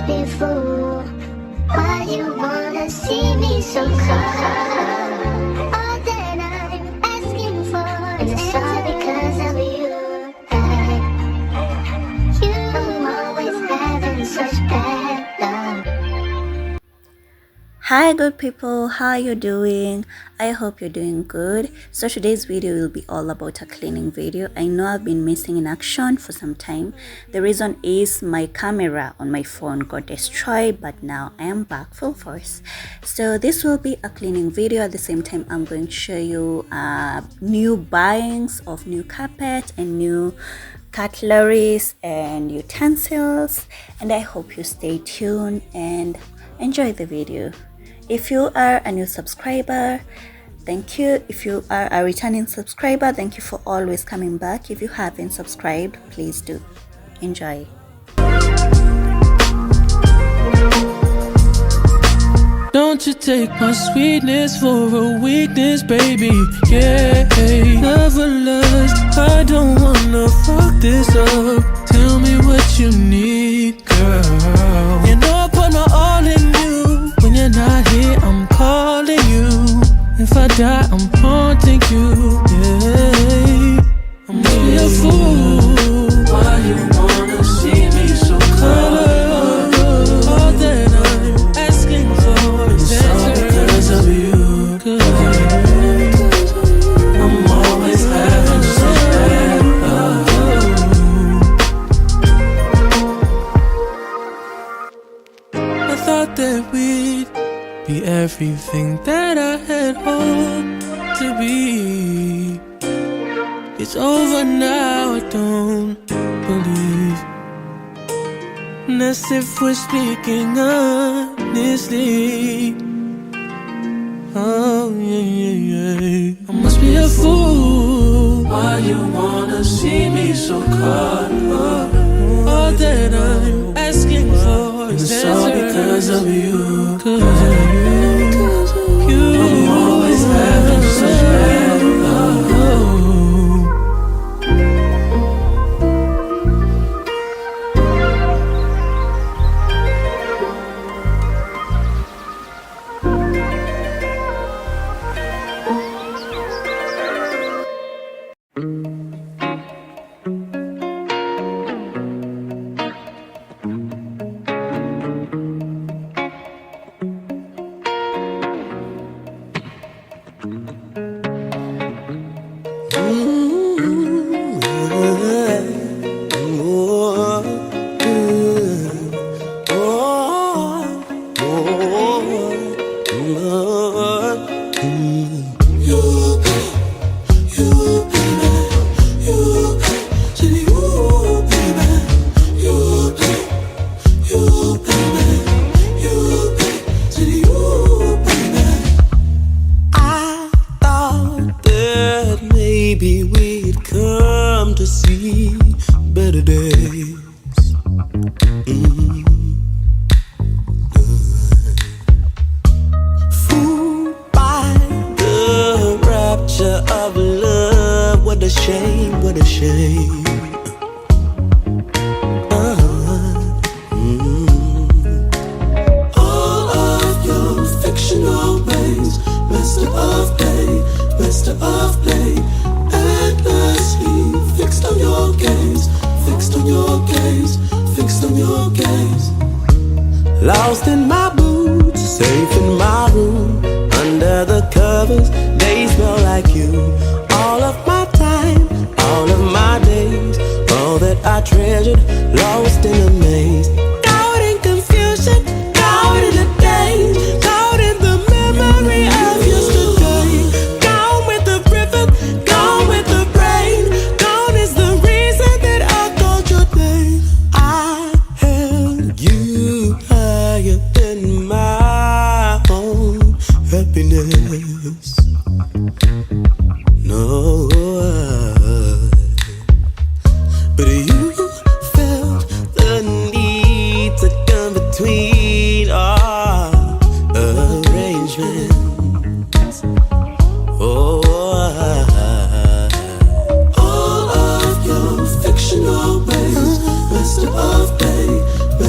beautiful. Why you wanna see me so cold? All that I'm asking for is all because of you. You always having such bad luck. Hi good people, how are you doing? I hope you're doing good. So today's video will be all about a cleaning video. I know I've been missing in action for some time. The reason is my camera on my phone got destroyed, but now I am back full force. So this will be a cleaning video. At the same time, I'm going to show you new buyings of new carpet and new cutleries and utensils, and I hope you stay tuned and enjoy the video. If you are a new subscriber, thank you. If you are a returning subscriber, thank you for always coming back. If you haven't subscribed, please do. Enjoy. Don't you take my sweetness for a weakness, baby. Yeah, never lust. I don't wanna fuck this up. Tell me what you need, girl. You know I put my all in you. When you're not here, I'm calling you. If I die, I'm haunting you. Yeah, I'm be a fool. Why you wanna see me so cold? All that I'm asking for is all because of you. 'Cause I'm always having such bad luck. I thought that we'd be everything that I had hoped to be. It's over now, I don't believe. And as if we're speaking honestly. Oh, yeah. I must be a fool. Why you wanna see me so caught up? All that I'm asking for is all because of you. 'Cause of you. I'm always having such bad luck. Maybe we'd come to see better days. Fooled by the rapture of love. What a shame, what a shame. All of your fictional ways, master of play, master of play. Endlessly fixed on your gaze, fixed on your gaze, fixed on your gaze. Lost in my boots, safe in my room, under the covers, they smell like you. All of my time, all of my days, all that I treasured, lost in a maze. Caught in confusion, caught in the days, caught in the memory of yesterday. Gone with the rhythm, gone with the brain, gone is the reason that I called your name. I held you higher than my own happiness. No, but you felt the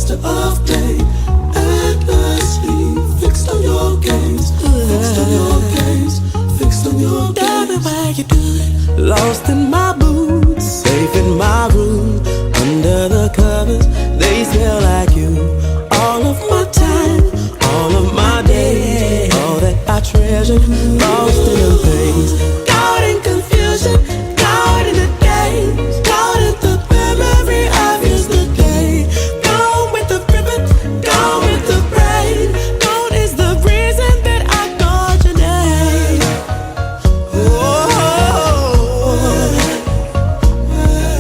master of day, endlessly fixed on your gaze, fixed on your gaze, fixed on your gaze. Everywhere you do it, lost in my boots, safe in my room, under the covers, they smell like you. All of my time, all of my days, all that I treasured, lost in the things, caught in confusion, caught in the days, caught in the memory of yesterday. Gone with the ribbon, gone with the brain, gone is the reason that I called your name.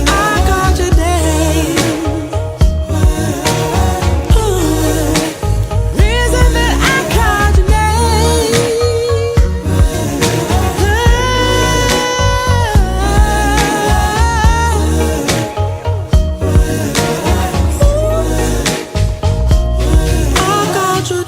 I called your name. Reason that I called your name. I called your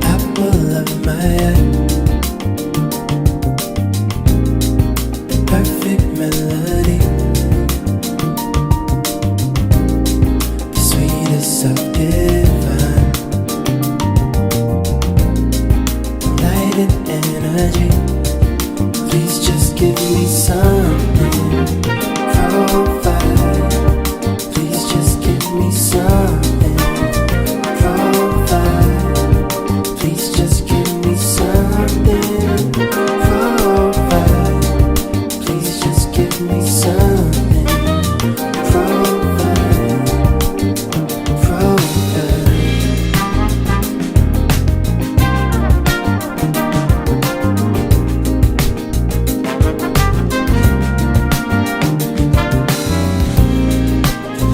apple of my eye, perfect melody, the sweetest of divine, light and energy. Please just give me something, provide. Please just give me something, provide. Please just give me something, provide. Please just give me something, provide, provide.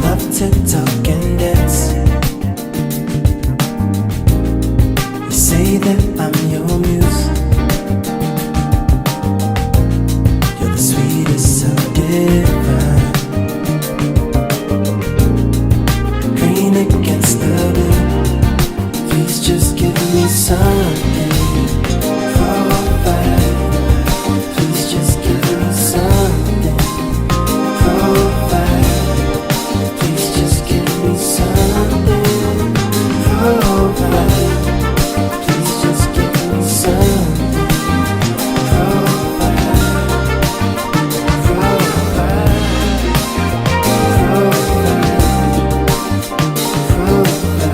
Love to talk and dance. You say that I'm your muse. You're the sweetest of divine. Green against the blue. Please just give me something, provide. Please just give me something, provide. Please just give me something, provide. Please just give me something, provide, provide, provide, provide, provide.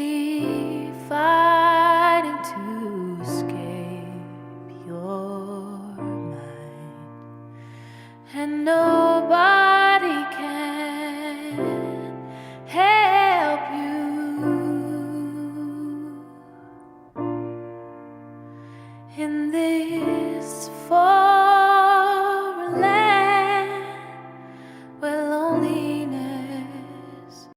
me fighting to escape your mind, and no